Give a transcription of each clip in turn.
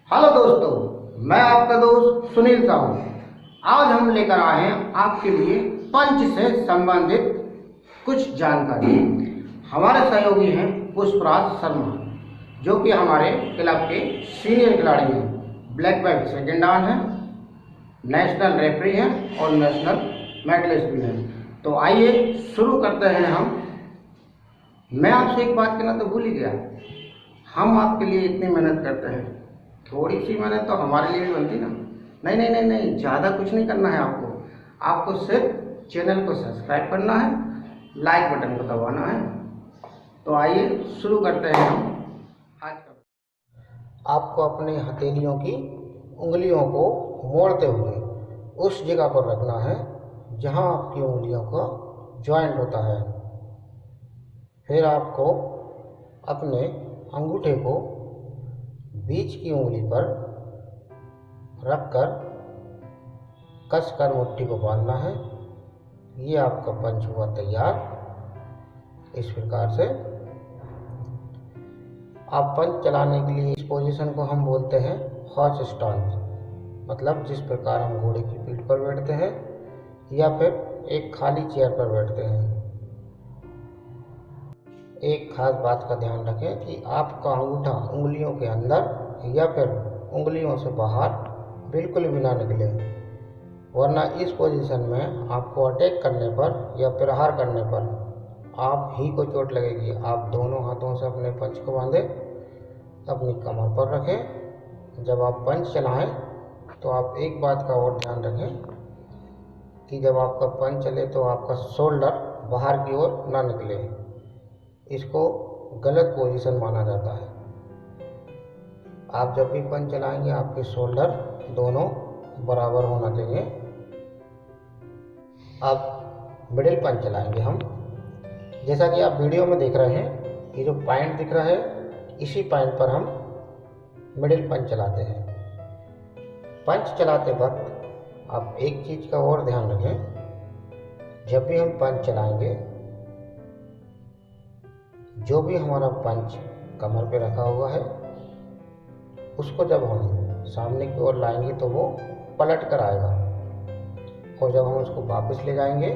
Hello दोस्तों, मैं आपका दोस्त सुनील साहू। आज हम लेकर आए हैं आपके लिए पंच से संबंधित कुछ जानकारी। हमारे सहयोगी हैं पुष्पराज शर्मा, जो कि हमारे क्लब के सीनियर खिलाड़ी हैं, ब्लैक बेल्ट सेकेंड डान हैं, नेशनल रेफरी हैं और नेशनल मेडलिस्ट भी हैं। तो आइए शुरू करते हैं हम। मैं आपसे एक बात कहना तो भूल ही गया, हम आपके लिए इतनी मेहनत करते हैं, थोड़ी सी मेहनत तो हमारे लिए भी बनती ना। नहीं नहीं नहीं नहीं, ज़्यादा कुछ नहीं करना है आपको सिर्फ चैनल को सब्सक्राइब करना है, लाइक बटन को दबाना है। तो आइए शुरू करते हैं हम आज का। आपको अपनी हथेलियों की उंगलियों को मोड़ते हुए उस जगह पर रखना है जहां आपकी उंगलियों का जॉइंट होता है। फिर आपको अपने अंगूठे को बीच की उंगली पर रखकर कसकर मुट्ठी को बांधना है। ये आपका पंच हुआ तैयार। इस प्रकार से आप पंच चलाने के लिए इस पोजीशन को हम बोलते हैं हॉर्स स्टांस, मतलब जिस प्रकार हम घोड़े की पीठ पर बैठते हैं या फिर एक खाली चेयर पर बैठते हैं। एक खास बात का ध्यान रखें कि आपका अंगूठा उंगलियों के अंदर या फिर उंगलियों से बाहर बिल्कुल भी ना निकले, वरना इस पोजीशन में आपको अटैक करने पर या प्रहार करने पर आप ही को चोट लगेगी। आप दोनों हाथों से अपने पंच को बांधें, अपनी कमर पर रखें। जब आप पंच चलाएं तो आप एक बात का और ध्यान रखें कि जब आपका पंच चले तो आपका शोल्डर बाहर की ओर ना निकले। इसको गलत पोजीशन माना जाता है। आप जब भी पंच चलाएंगे आपके शोल्डर दोनों बराबर होना चाहिए। अब मिडिल पंच चलाएंगे हम। जैसा कि आप वीडियो में देख रहे हैं, ये जो पॉइंट दिख रहा है, इसी पॉइंट पर हम मिडिल पंच चलाते हैं। पंच चलाते वक्त आप एक चीज़ का और ध्यान रखें, जब भी हम पंच चलाएंगे, जो भी हमारा पंच कमर पे रखा हुआ है उसको जब हम सामने की ओर लाएंगे तो वो पलट कर आएगा, और जब हम उसको वापस ले जाएंगे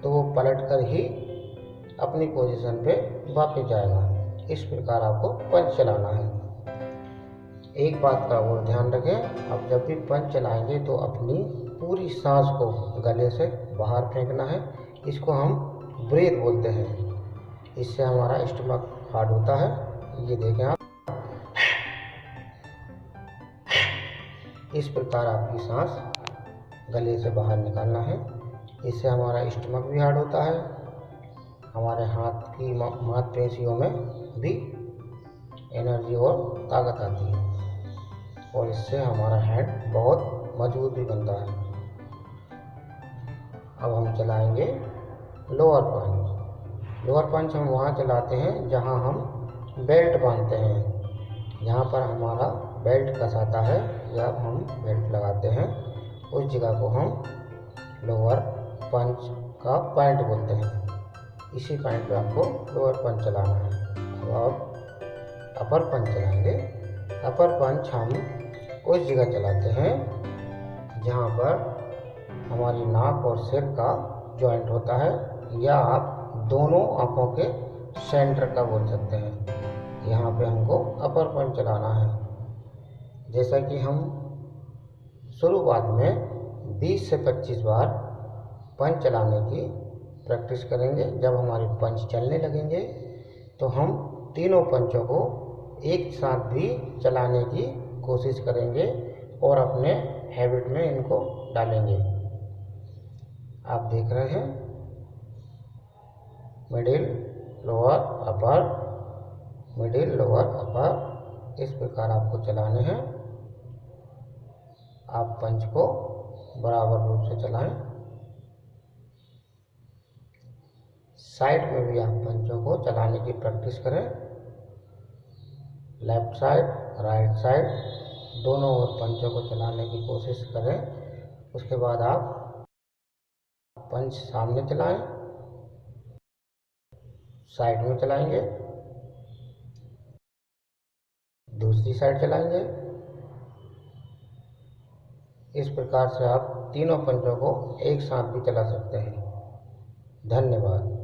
तो वो पलट कर ही अपनी पोजीशन पे वापस जाएगा। इस प्रकार आपको पंच चलाना है। एक बात का और ध्यान रखें, आप जब भी पंच चलाएंगे तो अपनी पूरी सांस को गले से बाहर फेंकना है। इसको हम ब्रीथ बोलते हैं। इससे हमारा स्टमक हार्ड होता है। ये देखें आप, इस प्रकार आपकी सांस गले से बाहर निकालना है। इससे हमारा स्टमक भी हार्ड होता है, हमारे हाथ की मांसपेशियों में भी एनर्जी और ताकत आती है, और इससे हमारा हैंड बहुत मजबूत भी बनता है। अब हम चलाएंगे लोअर पंच। लोअर पंच हम वहाँ चलाते हैं जहाँ हम बेल्ट बांधते हैं। जहाँ पर हमारा बेल्ट कसाता है या हम बेल्ट लगाते हैं, उस जगह को हम लोअर पंच का पॉइंट बोलते हैं। इसी पॉइंट पे आपको लोअर पंच चलाना है। अब आप अपर पंच चलाएंगे। अपर पंच हम उस जगह चलाते हैं जहाँ पर हमारी नाक और सिर का जॉइंट होता है, या आप दोनों आँखों के सेंटर का बोल सकते हैं। यहाँ पे हमको अपर पंच चलाना है। जैसा कि हम शुरुआत में 20 से 25 बार पंच चलाने की प्रैक्टिस करेंगे। जब हमारे पंच चलने लगेंगे तो हम तीनों पंचों को एक साथ भी चलाने की कोशिश करेंगे और अपने हैबिट में इनको डालेंगे। आप देख रहे हैं, middle lower upper, middle lower upper, इस प्रकार आपको चलाने हैं। आप पंच को बराबर रूप से चलाएं। साइड में भी आप पंचों को चलाने की प्रैक्टिस करें। लेफ्ट साइड, राइट साइड, दोनों ओर पंचों को चलाने की कोशिश करें। उसके बाद आप पंच सामने चलाएं, साइड में चलाएंगे, दूसरी साइड चलाएंगे, इस प्रकार से आप तीनों पंचों को एक साथ भी चला सकते हैं। धन्यवाद।